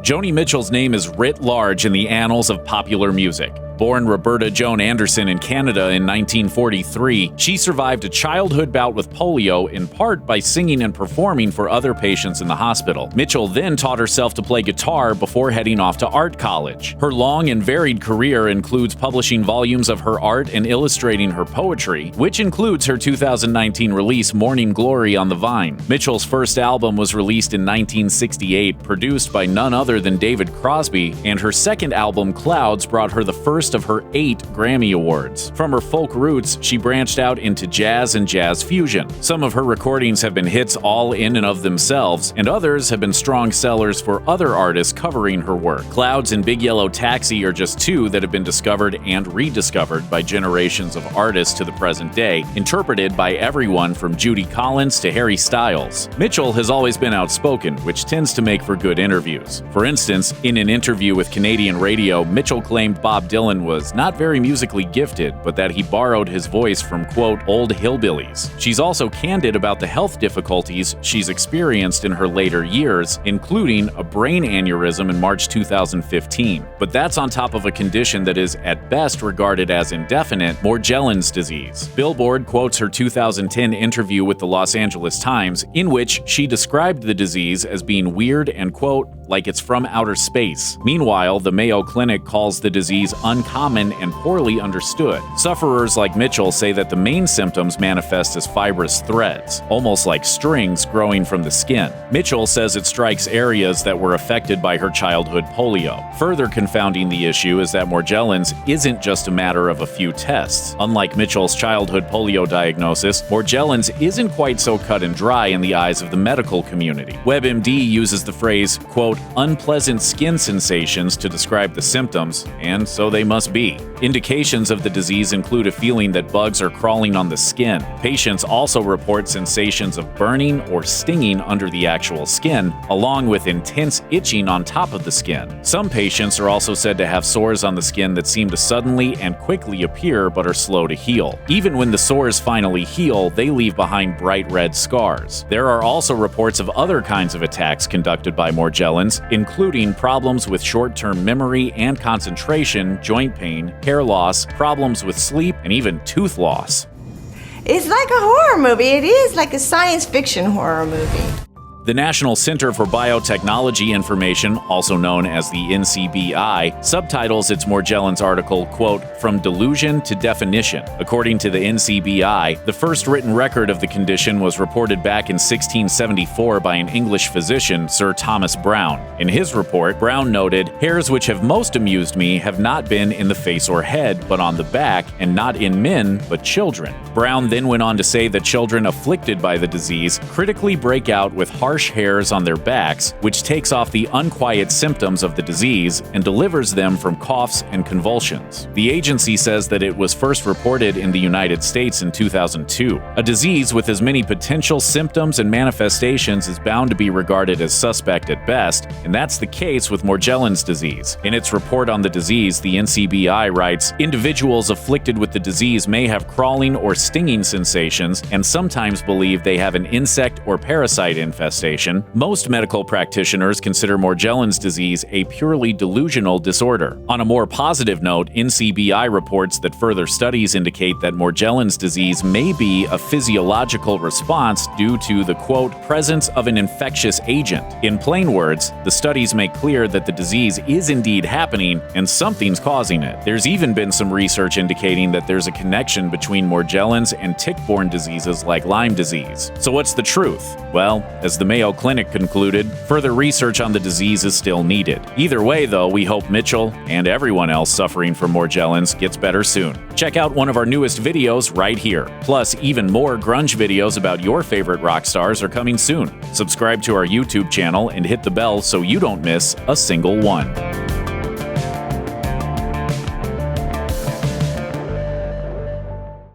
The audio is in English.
Joni Mitchell's name is writ large in the annals of popular music. Born Roberta Joan Anderson in Canada in 1943, she survived a childhood bout with polio in part by singing and performing for other patients in the hospital. Mitchell then taught herself to play guitar before heading off to art college. Her long and varied career includes publishing volumes of her art and illustrating her poetry, which includes her 2019 release Morning Glory on the Vine. Mitchell's first album was released in 1968, produced by none other than David Crosby, and her second album, Clouds, brought her the first of her 8 Grammy Awards. From her folk roots, she branched out into jazz and jazz fusion. Some of her recordings have been hits all in and of themselves, and others have been strong sellers for other artists covering her work. Clouds and Big Yellow Taxi are just 2 that have been discovered and rediscovered by generations of artists to the present day, interpreted by everyone from Judy Collins to Harry Styles. Mitchell has always been outspoken, which tends to make for good interviews. For instance, in an interview with Canadian radio, Mitchell claimed Bob Dylan was not very musically gifted, but that he borrowed his voice from, quote, old hillbillies. She's also candid about the health difficulties she's experienced in her later years, including a brain aneurysm in March 2015. But that's on top of a condition that is at best regarded as indefinite, Morgellons disease. Billboard quotes her 2010 interview with the Los Angeles Times, in which she described the disease as being weird and, quote, like it's from outer space. Meanwhile, the Mayo Clinic calls the disease uncommon and poorly understood. Sufferers like Mitchell say that the main symptoms manifest as fibrous threads, almost like strings growing from the skin. Mitchell says it strikes areas that were affected by her childhood polio. Further confounding the issue is that Morgellons isn't just a matter of a few tests. Unlike Mitchell's childhood polio diagnosis, Morgellons isn't quite so cut and dry in the eyes of the medical community. WebMD uses the phrase, quote, unpleasant skin sensations to describe the symptoms, and so they must be. Indications of the disease include a feeling that bugs are crawling on the skin. Patients also report sensations of burning or stinging under the actual skin, along with intense itching on top of the skin. Some patients are also said to have sores on the skin that seem to suddenly and quickly appear but are slow to heal. Even when the sores finally heal, they leave behind bright red scars. There are also reports of other kinds of attacks conducted by Morgellons, including problems with short-term memory and concentration, joint pain, hair loss, problems with sleep, and even tooth loss. It's like a horror movie. It is like a science fiction horror movie. The National Center for Biotechnology Information, also known as the NCBI, subtitles its Morgellons article, quote, From Delusion to Definition. According to the NCBI, the first written record of the condition was reported back in 1674 by an English physician, Sir Thomas Brown. In his report, Brown noted, hairs which have most amused me have not been in the face or head, but on the back, and not in men, but children. Brown then went on to say that children afflicted by the disease critically break out with harsh hairs on their backs, which takes off the unquiet symptoms of the disease and delivers them from coughs and convulsions. The agency says that it was first reported in the United States in 2002. A disease with as many potential symptoms and manifestations is bound to be regarded as suspect at best, and that's the case with Morgellons disease. In its report on the disease, the NCBI writes, individuals afflicted with the disease may have crawling or stinging sensations and sometimes believe they have an insect or parasite infestation. Most medical practitioners consider Morgellons disease a purely delusional disorder. On a more positive note, NCBI reports that further studies indicate that Morgellons disease may be a physiological response due to the, quote, presence of an infectious agent. In plain words, the studies make clear that the disease is indeed happening and something's causing it. There's even been some research indicating that there's a connection between Morgellons and tick-borne diseases like Lyme disease. So what's the truth? Well, as the Mayo Clinic concluded, further research on the disease is still needed. Either way, though, we hope Mitchell and everyone else suffering from Morgellons gets better soon. Check out one of our newest videos right here. Plus, even more grunge videos about your favorite rock stars are coming soon. Subscribe to our YouTube channel and hit the bell so you don't miss a single one.